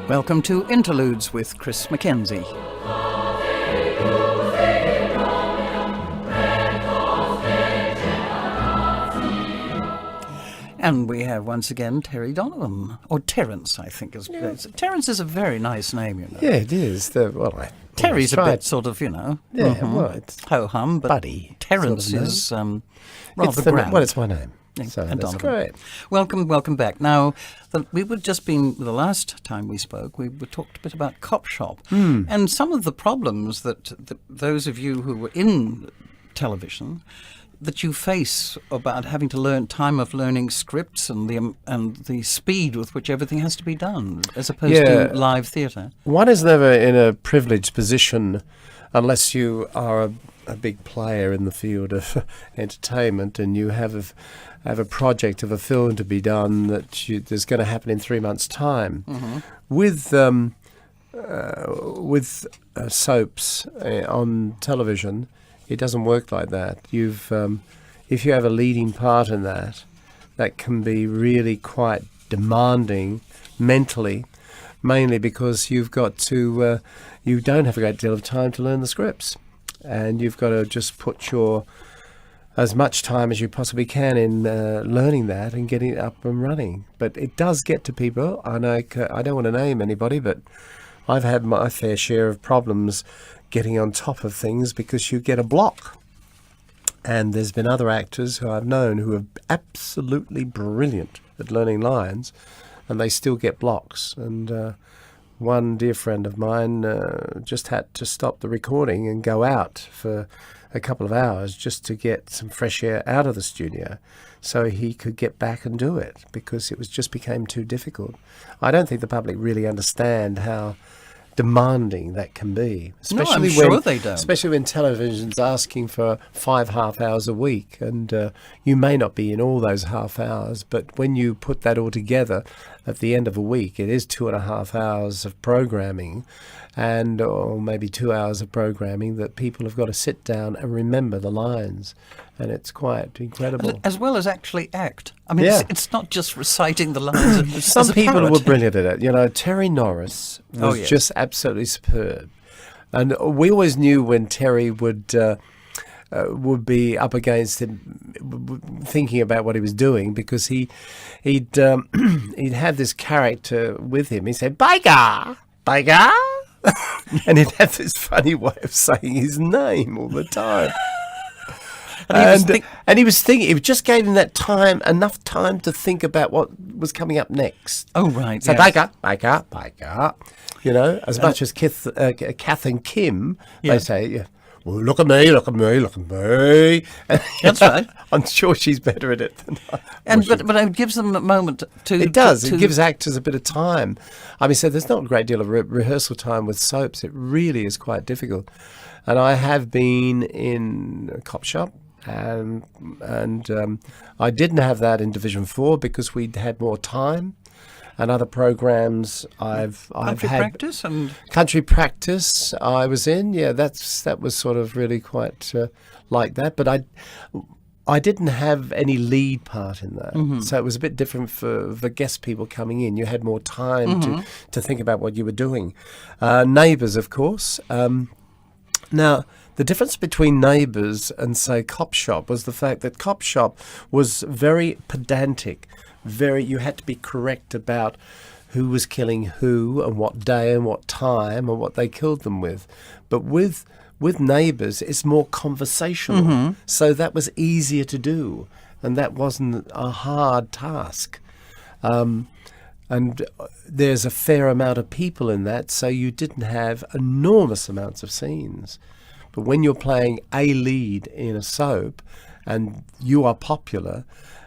Welcome to Interludes with Chris Mackenzie. And we have once again Terry Donovan, or Terence, I think. Terence is a very nice name, you know. Yeah, it is. Terry's a bit sort of, you know, well, it's ho-hum, but buddy. Terence sort of is rather grand. Well, it's my name. Yeah, So and that's Donovan. great. Welcome back. Now, we were just been, the last time we spoke, we talked a bit about Cop Shop and some of the problems that those of you who were in television that you face about having to learn time of learning scripts and the speed with which everything has to be done as opposed to live theatre. One is never in a privileged position unless you are a big player in the field of entertainment and you have a project of a film to be done that's going to happen in 3 months' time. Mm-hmm. With soaps on television, it doesn't work like that. If you have a leading part in that can be really quite demanding mentally, mainly because you've got to, you don't have a great deal of time to learn the scripts. And you've got to just put as much time as you possibly can in learning that and getting it up and running. But it does get to people. I know I don't want to name anybody, but I've had my fair share of problems getting on top of things because you get a block. And there's been other actors who I've known who are absolutely brilliant at learning lines, and they still get blocks. And one dear friend of mine just had to stop the recording and go out for a couple of hours just to get some fresh air out of the studio so he could get back and do it because it just became too difficult. I don't think the public really understand how demanding that can be. Especially sure they don't. Especially when television's asking for 5 half hours a week, and you may not be in all those half hours, but when you put that all together at the end of a week, it is 2.5 hours of programming, or maybe 2 hours of programming that people have got to sit down and remember the lines. And it's quite incredible. As well as actually act. I mean, it's not just reciting the lines. Some people were brilliant at it. You know, Terry Norris was just absolutely superb. And we always knew when Terry would be up against him, thinking about what he was doing, because he'd have this character with him. He'd say, "Biker, biker," and he'd have this funny way of saying his name all the time. And he was thinking, it just gave him that time, enough time to think about what was coming up next. Oh, right. So, biker, biker, biker. You know, as much as Kath and Kim, they say, well, look at me, look at me, look at me. That's right. I'm sure she's better at it than I. But it gives them a moment to... It does. It gives actors a bit of time. I mean, so there's not a great deal of rehearsal time with soaps. It really is quite difficult. And I have been in a Cop Shop. And I didn't have that in Division 4 because we'd had more time, and other programs I've had. Country Practice I was in. Yeah, that was sort of really quite like that. But I didn't have any lead part in that, so it was a bit different for the guest people coming in. You had more time to think about what you were doing. Neighbours, of course. Now, the difference between Neighbours and, say, Cop Shop was the fact that Cop Shop was very pedantic. You had to be correct about who was killing who and what day and what time and what they killed them with. But with Neighbours, it's more conversational. So that was easier to do, and that wasn't a hard task. And there's a fair amount of people in that, so you didn't have enormous amounts of scenes. But when you're playing a lead in a soap and you are popular,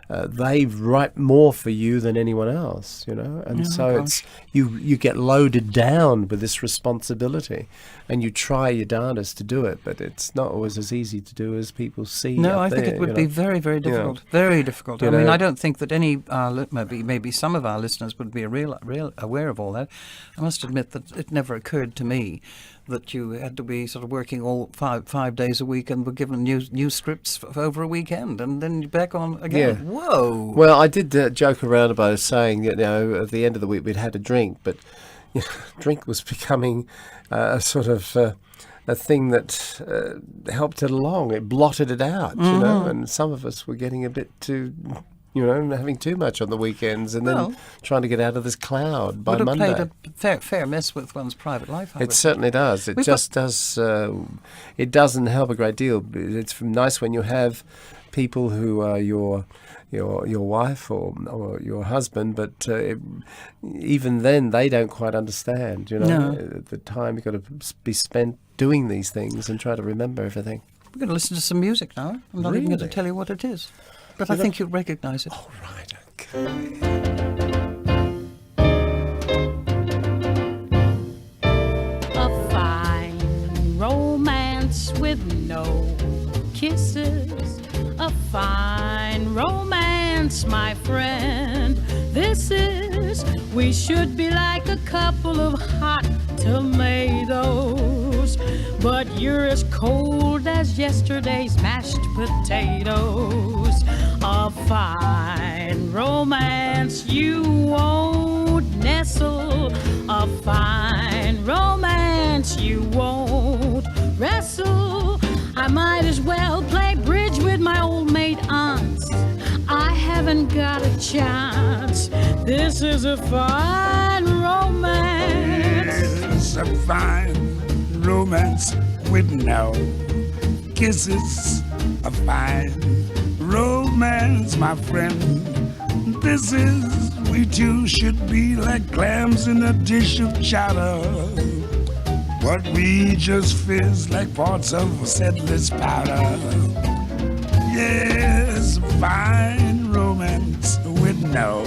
they write more for you than anyone else, you know. And so it's you get loaded down with this responsibility, and you try your darndest to do it, but it's not always as easy to do as people see. No, I think it would be very, very difficult. Very difficult. I mean, I don't think that any maybe some of our listeners would be real aware of all that. I must admit that it never occurred to me that you had to be sort of working all five days a week and were given new scripts over a weekend, and then you're back on again. Yeah. Whoa. Well, I did joke around about saying that, you know, at the end of the week we'd had a drink, but drink was becoming a sort of a thing that helped it along. It blotted it out, you know, and some of us were getting a bit too, you know, having too much on the weekends and then trying to get out of this cloud by Monday. Would have played a fair mess with one's private life. It certainly does. It just does. It doesn't help a great deal. It's nice when you have people who are your wife or your husband, but even then they don't quite understand. You know, the time you've got to be spent doing these things and try to remember everything. We're going to listen to some music now. I'm not even going to tell you what it is, but I think you'll recognise it. Oh, right, okay. A fine romance with no kisses. A fine romance, my friend. This is, we should be like a couple of hot tomatoes, but you're as cold as yesterday's mashed potatoes. A fine romance you won't nestle. A fine romance you won't wrestle. I might as well play bridge with my old maid aunts. I haven't got a chance. This is a fine romance. It's a fine romance with no kisses. A fine romance, my friend. This is, we two should be like clams in a dish of chowder. But we just fizz like parts of a settler's powder. Yes, fine romance with no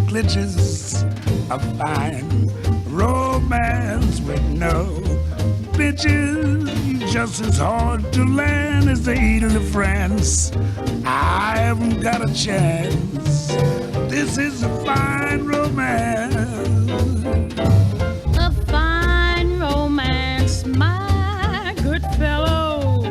glitches. A fine romance with no bitches. Just as hard to land as the Eagle of France. I haven't got a chance. This is a fine romance. A fine romance, my good fellow.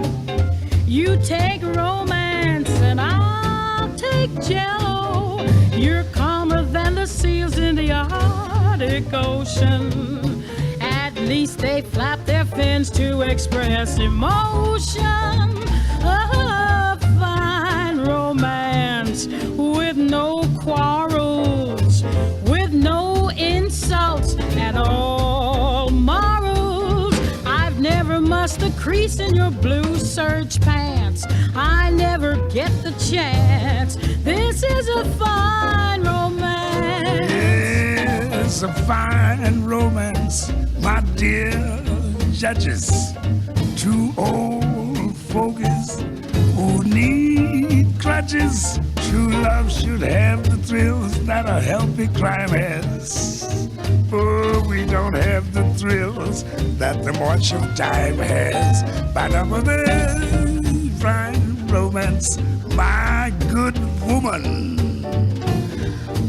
You take romance and I'll take jello. You're calmer than the seals in the Arctic Ocean. At least they flap their fins to express emotion. A fine romance with no quarrels, with no insults at all morals. I've never mussed the crease in your blue serge pants. I never get the chance. This is a fine romance. Yes, a fine romance, my dear judges. Two old fogies who need crutches. True love should have the thrills that a healthy crime has. Oh, we don't have the thrills that the march of time has. But I'm a fine romance, my good woman.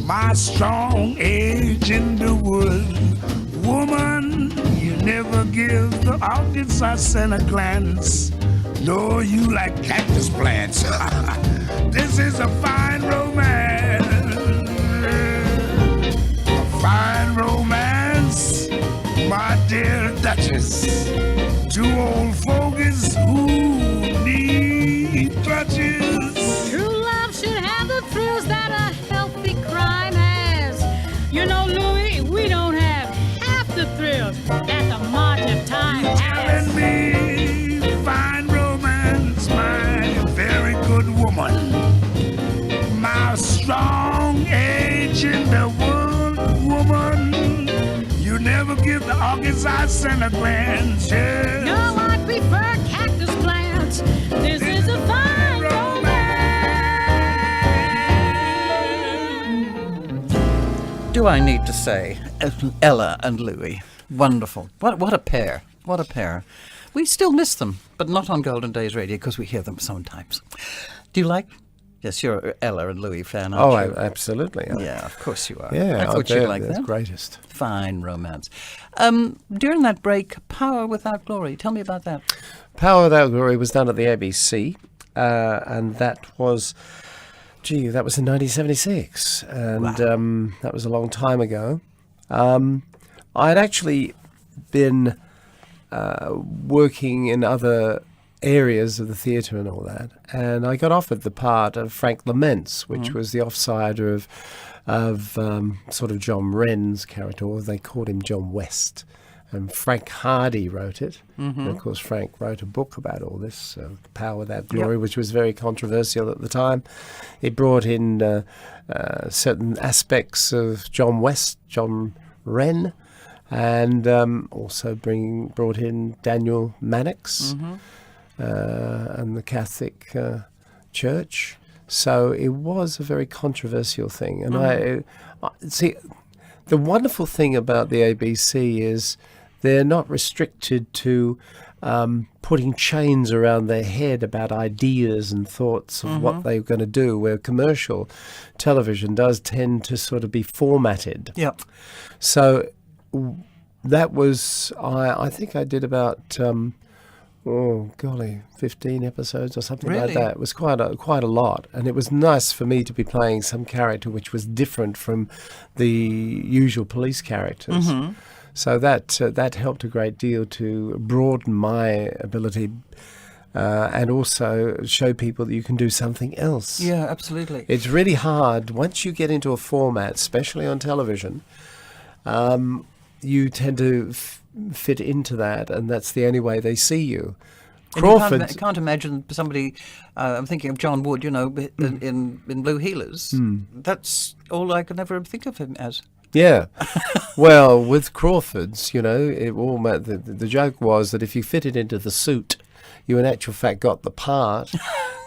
My strong age in the wood. Woman, you never give the orchids a center glance. No, you like cactus plants. This is a fine romance. A fine romance, my dear Duchess. Two old fogies who need crutches. True love should have the thrills that a healthy crime has. You know, Louis, we don't have half the thrills that the march of time has. Telling me, fine romance, my very good woman. My strong age in the world, woman. You never give the orchids a center glance. Yes. No, I prefer cactus plants. This is a fine romance. Do I need to say, Ella and Louis, wonderful. What a pair. What a pair. We still miss them, but not on Golden Days Radio because we hear them sometimes. Do you like? Yes, you're an Ella and Louis fan, aren't you? Absolutely. Yeah, of course you are. Yeah, I thought you'd like that's that. greatest. Fine romance. During that break, Power Without Glory. Tell me about that. Power Without Glory was done at the ABC, and that was in 1976, and Wow. that was a long time ago. I'd actually been working in other areas of the theatre and all that, and I got offered the part of Frank Laments, which was the offsider of sort of John Wren's character, or they called him John West. And Frank Hardy wrote it. And of course, Frank wrote a book about all this, Power Without Glory, which was very controversial at the time. It brought in certain aspects of John Wren, and also brought in Daniel Mannix and the Catholic Church. So it was a very controversial thing. And I see, the wonderful thing about the ABC is they're not restricted to putting chains around their head about ideas and thoughts of what they're going to do, where commercial television does tend to sort of be formatted. Yep. So that was, I think I did about, 15 episodes or something like that. It was quite a lot. And it was nice for me to be playing some character which was different from the usual police characters. So that helped a great deal to broaden my ability and also show people that you can do something else. Yeah, absolutely. It's really hard. Once you get into a format, especially on television, you tend to fit into that, and that's the only way they see you. Crawford, you can't imagine somebody. I'm thinking of John Wood, in Blue Heelers. That's all I can ever think of him as. Yeah. Well, with Crawford's, the joke was that if you fit it into the suit, you in actual fact got the part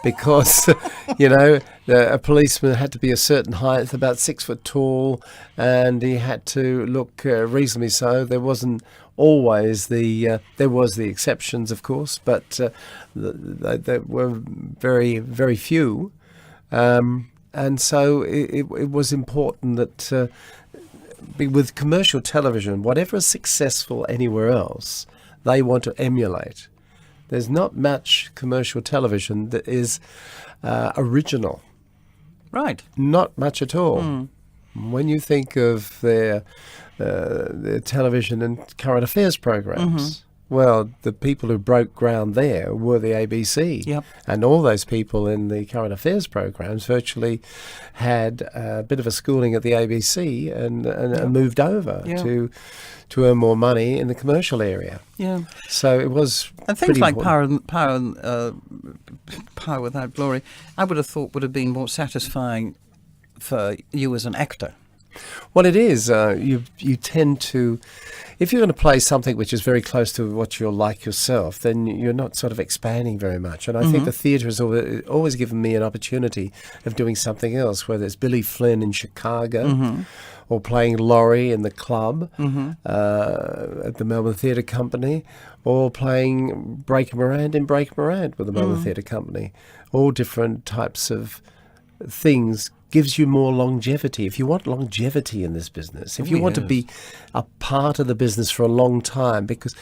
because, a policeman had to be a certain height, about 6 foot tall, and he had to look reasonably so. There wasn't always there was the exceptions, of course, but there were very, very few. And so it was important that with commercial television, whatever is successful anywhere else, they want to emulate. There's not much commercial television that is original. Right. Not much at all. When you think of their television and current affairs programs, well, the people who broke ground there were the ABC. Yep. And all those people in the current affairs programs virtually had a bit of a schooling at the ABC and moved over to earn more money in the commercial area. Yeah. So it was and things like important. Power Without Glory, I would have thought would have been more satisfying for you as an actor. Well, it is. You tend to, if you're going to play something which is very close to what you're like yourself, then you're not sort of expanding very much. And I think the theatre has always given me an opportunity of doing something else, whether it's Billy Flynn in Chicago or playing Laurie in the club at the Melbourne Theatre Company, or playing Breaker Morand in Breaker Morand with the Melbourne Theatre Company. All different types of things gives you more longevity. If you want longevity in this business, if you want to be a part of the business for a long time, because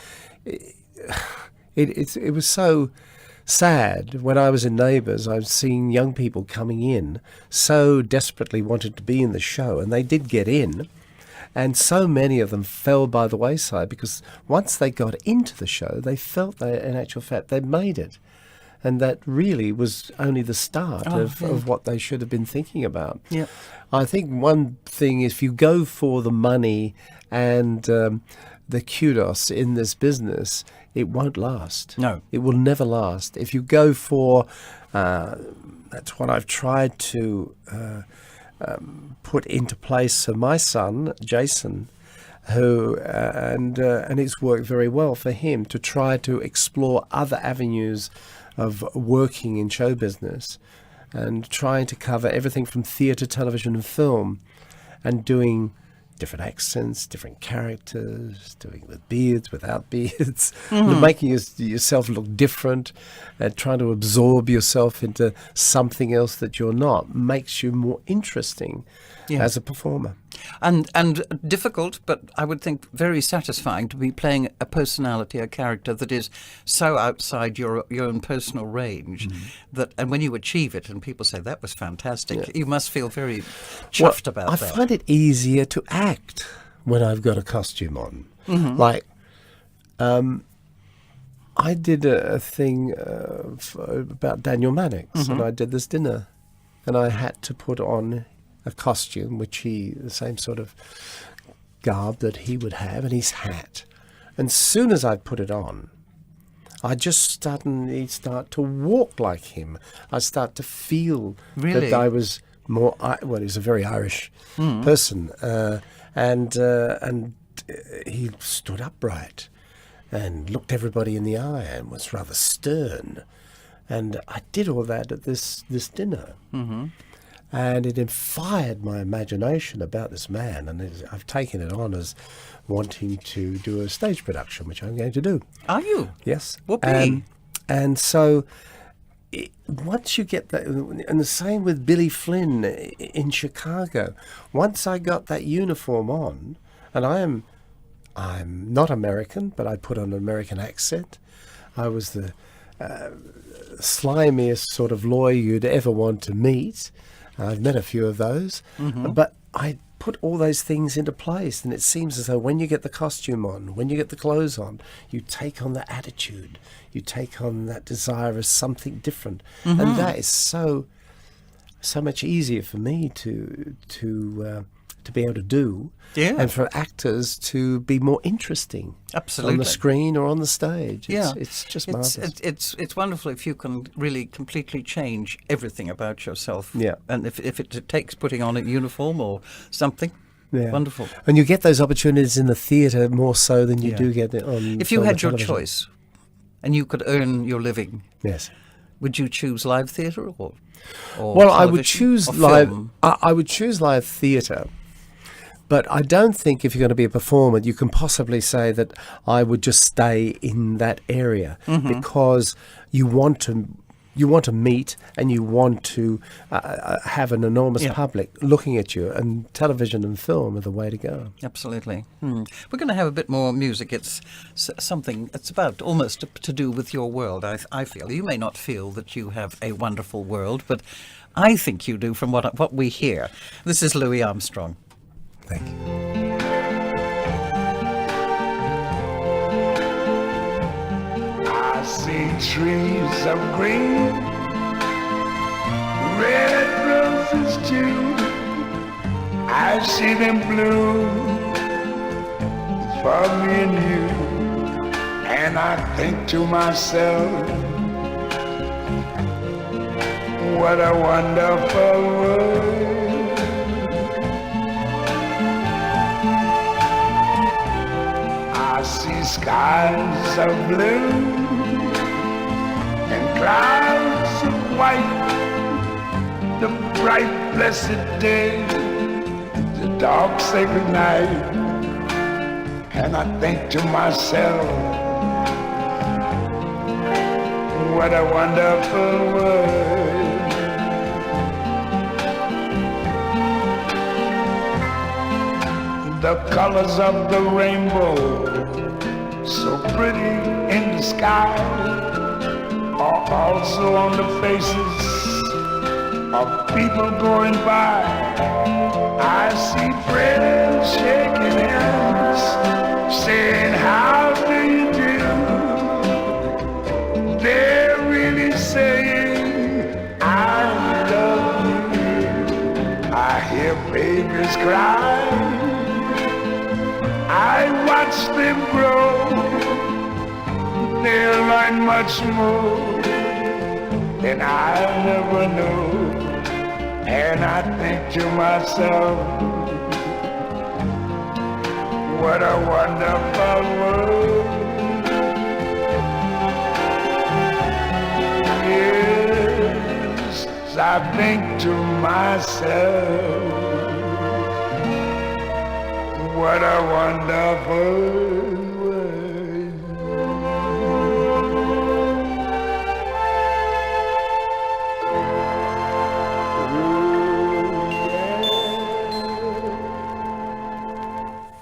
it was so sad when I was in Neighbours. I was seeing young people coming in so desperately wanted to be in the show, and they did get in, and so many of them fell by the wayside because once they got into the show, they felt that in actual fact they'd made it. And that really was only the start of what they should have been thinking about. Yeah. I think one thing, if you go for the money and the kudos in this business, it won't last. No. It will never last. If you go for, that's what I've tried to put into place for my son, Jason, who and it's worked very well for him to try to explore other avenues of working in show business and trying to cover everything from theatre, television and film, and doing different accents, different characters, doing with beards, without beards, making yourself look different, trying to absorb yourself into something else that you're not, makes you more interesting as a performer. And difficult, but I would think very satisfying to be playing a personality, a character that is so outside your own personal range and when you achieve it and people say that was fantastic, you must feel very chuffed about that. I find it easier to act when I've got a costume on. Like, I did a thing about Daniel Mannix, and I did this dinner, and I had to put on a costume, the same sort of garb that he would have, and his hat. And as soon as I put it on, I just suddenly start to walk like him. I start to feel that I was more, well, he's a very Irish person, and he stood upright and looked everybody in the eye and was rather stern. And I did all that at this dinner. And it fired my imagination about this man. And I've taken it on as wanting to do a stage production, which I'm going to do. Are you? Yes. Whoopee. And so once you get that, and the same with Billy Flynn in Chicago, once I got that uniform on, and I'm not American, but I put on an American accent. I was the slimiest sort of lawyer you'd ever want to meet. I've met a few of those, but I put all those things into place, and it seems as though when you get the costume on, when you get the clothes on, you take on the attitude, you take on that desire as something different, and that is so much easier for me to be able to do, and for actors to be more interesting, absolutely, on the screen or on the stage. Yeah, it's just marvelous. It's wonderful if you can really completely change everything about yourself. Yeah, and if it takes putting on a uniform or something. Yeah. Wonderful. And you get those opportunities in the theatre more so than you do get it on. If you on had the your television. choice, and you could earn your living, yes, would you choose live theatre or well, I would television choose or live. film? I would choose live theatre. But I don't think if you're going to be a performer, you can possibly say that I would just stay in that area, because you want to meet and you want to have an enormous public looking at you, and television and film are the way to go. Absolutely. We're going to have a bit more music. It's something, it's about almost to do with your world, I feel. You may not feel that you have a wonderful world, but I think you do from what we hear. This is Louis Armstrong. Thank you. I see trees of green, red roses too. I see them bloom for me and you, and I think to myself, what a wonderful world. I see skies of blue and clouds of white, the bright blessed day, the dark sacred night, and I think to myself, what a wonderful world. The colors of the rainbow, so pretty in the sky, are also on the faces of people going by. I see friends shaking hands, saying, how do you do? They're really saying, I love you. I hear babies cry, I watch them grow. They'll learn much more than I'll ever know. And I think to myself, what a wonderful world. Yes, I think to myself, what a wonderful world.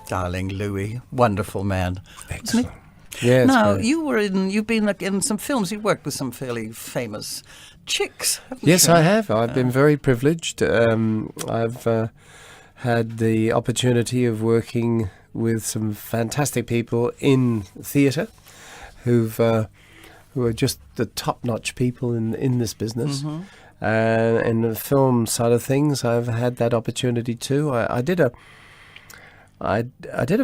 Darling Louis, wonderful man. Excellent. Yeah, now, great. you've been in some films. You worked with some fairly famous chicks, haven't Yes, you? I have. I've been very privileged. I've had the opportunity of working with some fantastic people in theatre who are just the top-notch people in this business. In the film side of things, I've had that opportunity too. I did a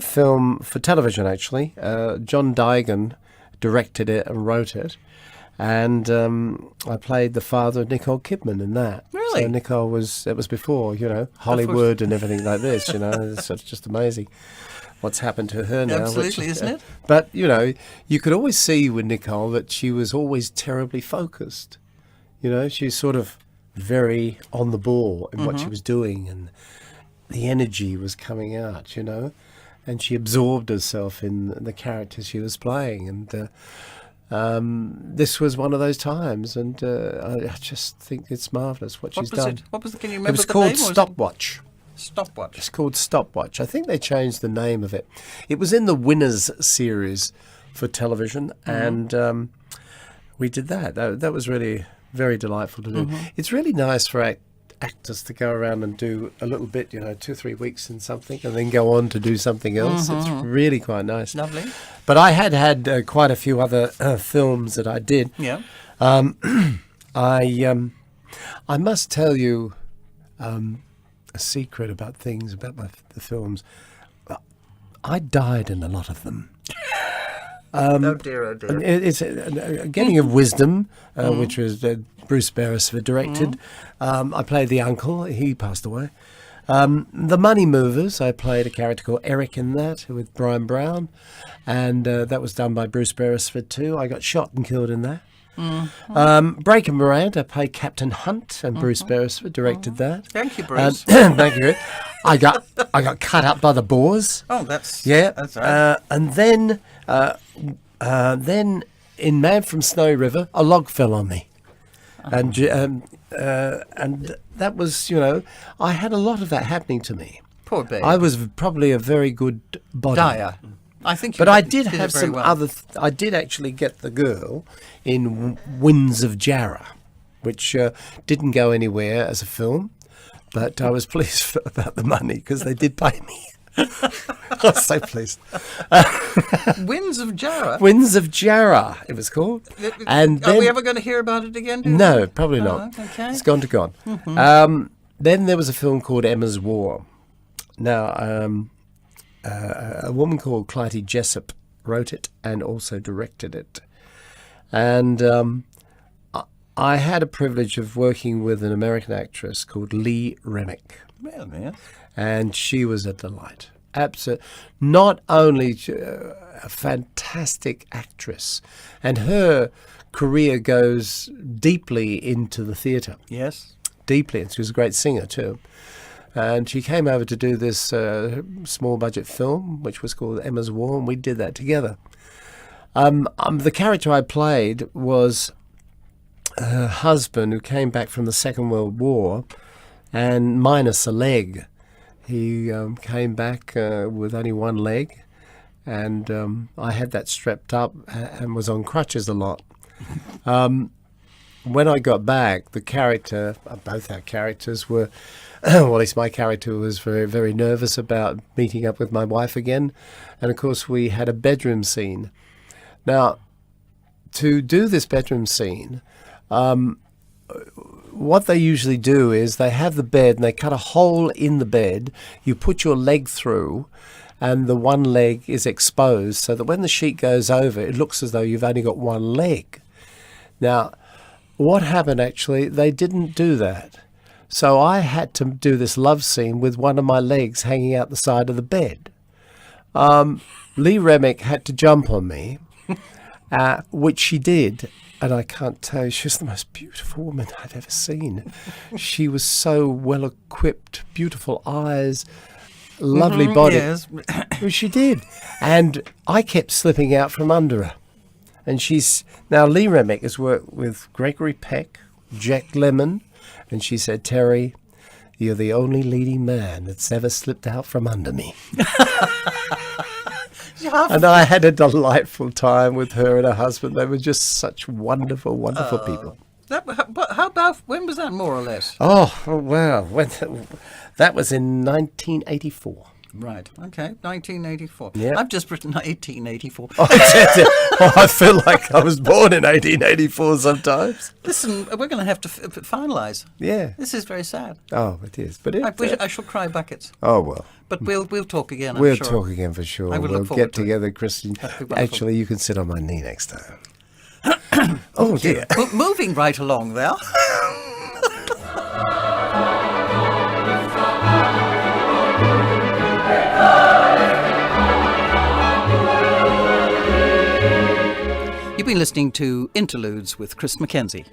film for television, actually. John Digan directed it and wrote it. And I played the father of Nicole Kidman in that. Really? So Nicole it was before, Hollywood and everything like this, So it's just amazing what's happened to her now. Absolutely, isn't it? But, you could always see with Nicole that she was always terribly focused. She's sort of very on the ball in what she was doing, and the energy was coming out, and she absorbed herself in the characters she was playing. And this was one of those times, and I just think it's marvellous what she's done. What was it? Can you It remember was the called name? Stopwatch. Stopwatch. It's called Stopwatch. I think they changed the name of it. It was in the Winners series for television, and we did that. That was really very delightful to do. It's really nice for actors to go around and do a little bit, 2 or 3 weeks in something and then go on to do something else. It's really quite nice. Lovely. But I had quite a few other films that I did. Yeah. I must tell you a secret about the films. I died in a lot of them. Oh dear, oh dear. It's a Getting of Wisdom, which was Bruce Beresford directed. I played the uncle. He passed away. The Money Movers, I played a character called Eric in that with Brian Brown, and that was done by Bruce Beresford too. I got shot and killed in that. Breaking Miranda, I played Captain Hunt, and Bruce Beresford directed that. Thank you, Bruce. Thank you. I got cut up by the Boers. Oh, that's Yeah. right. And then in Man from Snowy River, a log fell on me. And that was, I had a lot of that happening to me. Poor baby. I was probably a very good body. Dyer. I think you But I did did it have very some well. other... I did actually get the girl in Winds of Jarrah, which didn't go anywhere as a film, but I was pleased about the money because they did pay me. I was so pleased. Winds of Jarrah. Winds of Jarrah, it was called. And Are then, we ever going to hear about it again? do you No, think? probably Oh, not. okay. It's gone to gone. Then there was a film called Emma's War. Now, a woman called Clytie Jessup wrote it and also directed it. And I had a privilege of working with an American actress called Lee Remick. Well, yes. And she was a delight. Absolutely. Not only a fantastic actress, and her career goes deeply into the theatre. Yes. Deeply. And she was a great singer too. And she came over to do this small budget film, which was called Emma's War, and we did that together. The character I played was her husband who came back from the Second World War and minus a leg. He came back with only one leg, and I had that strapped up and was on crutches a lot. When I got back, the character, both our characters were, well, at least my character was very, very nervous about meeting up with my wife again. And of course, we had a bedroom scene. Now, to do this bedroom scene, what they usually do is they have the bed and they cut a hole in the bed. You put your leg through and the one leg is exposed so that when the sheet goes over, it looks as though you've only got one leg. Now, what happened actually, they didn't do that. So I had to do this love scene with one of my legs hanging out the side of the bed. Lee Remick had to jump on me, which she did. And I can't tell you, she was the most beautiful woman I'd ever seen. She was so well equipped, beautiful eyes, lovely body. Yes. Well, she did. And I kept slipping out from under her. And now Lee Remick has worked with Gregory Peck, Jack Lemmon, and she said, Terry, you're the only leading man that's ever slipped out from under me. And I had a delightful time with her and her husband. They were just such wonderful, wonderful people. How about, when was that, more or less? Oh, well, that was in 1984. Right. Okay. 1984. Yeah. I've just written 1884. I feel like I was born in 1884 sometimes. Listen, we're going to have to finalise. Yeah. This is very sad. Oh, it is. But I shall cry buckets. oh, well. But we'll talk again. I'm We'll sure. talk again for sure. I will We'll look forward get to it. together, Christine. That'd be wonderful. Actually, you can sit on my knee next time. Oh, dear. Moving right along there. You've been listening to Interludes with Chris Mackenzie.